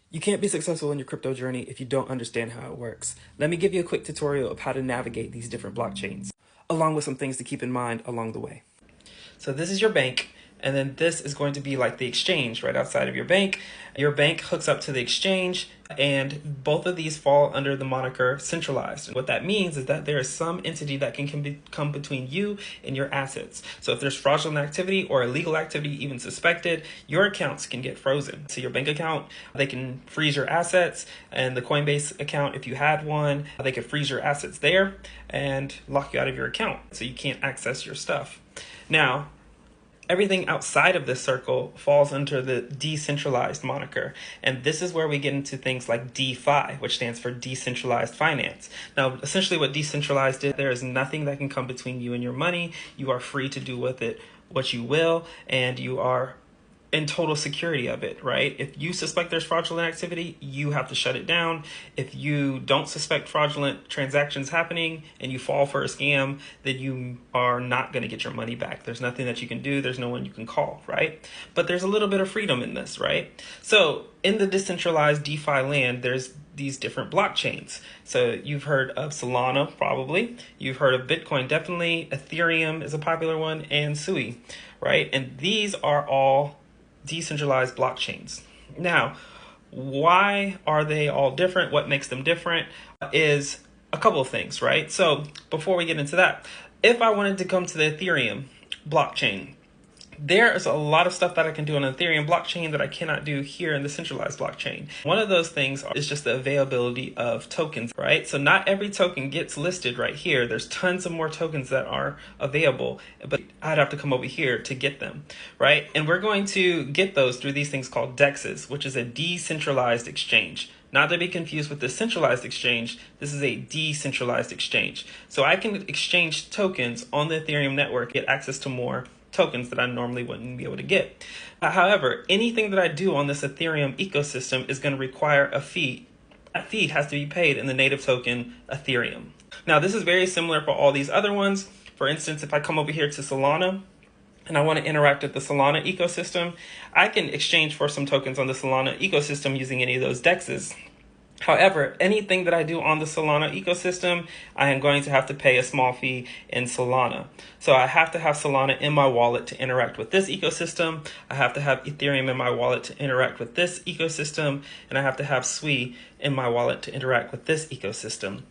You can't be successful in your crypto journey if you don't understand how it works. Let me give you a quick tutorial of how to navigate these different blockchains, along with some things to keep in mind along the way. So this is your bank, and then this is going to be like the exchange right outside of your bank. Your bank hooks up to the exchange, and both of these fall under the moniker centralized. And what that means is that there is some entity that can come between you and your assets. So if there's fraudulent activity or illegal activity even suspected, your accounts can get frozen. So your bank account, they can freeze your assets, and the Coinbase account, if you had one, they could freeze your assets there and lock you out of your account so you can't access your stuff. Now, everything outside of this circle falls under the decentralized moniker. And this is where we get into things like DeFi, which stands for decentralized finance. Now, essentially what decentralized is, there is nothing that can come between you and your money. You are free to do with it what you will, and you are in total security of it, right? If you suspect there's fraudulent activity, you have to shut it down. If you don't suspect fraudulent transactions happening and you fall for a scam, then you are not going to get your money back. There's nothing that you can do. There's no one you can call, right? But there's a little bit of freedom in this, right? So in the decentralized DeFi land, there's these different blockchains. So you've heard of Solana, probably. You've heard of Bitcoin, definitely. Ethereum is a popular one, and Sui, right? And these are all decentralized blockchains. Now, why are they all different? What makes them different is a couple of things, right? So before we get into that, if I wanted to come to the Ethereum blockchain, there is a lot of stuff that I can do on the Ethereum blockchain that I cannot do here in the centralized blockchain. One of those things is just the availability of tokens, right? So not every token gets listed right here. There's tons of more tokens that are available, but I'd have to come over here to get them, right? And we're going to get those through these things called DEXs, which is a decentralized exchange. Not to be confused with the centralized exchange, this is a decentralized exchange. So I can exchange tokens on the Ethereum network, get access to more tokens that I normally wouldn't be able to get. However, anything that I do on this Ethereum ecosystem is going to require a fee. A fee has to be paid in the native token Ethereum. Now, this is very similar for all these other ones. For instance, if I come over here to Solana and I want to interact with the Solana ecosystem, I can exchange for some tokens on the Solana ecosystem using any of those DEXs. However, anything that I do on the Solana ecosystem, I am going to have to pay a small fee in Solana. So I have to have Solana in my wallet to interact with this ecosystem. I have to have Ethereum in my wallet to interact with this ecosystem. And I have to have Sui in my wallet to interact with this ecosystem.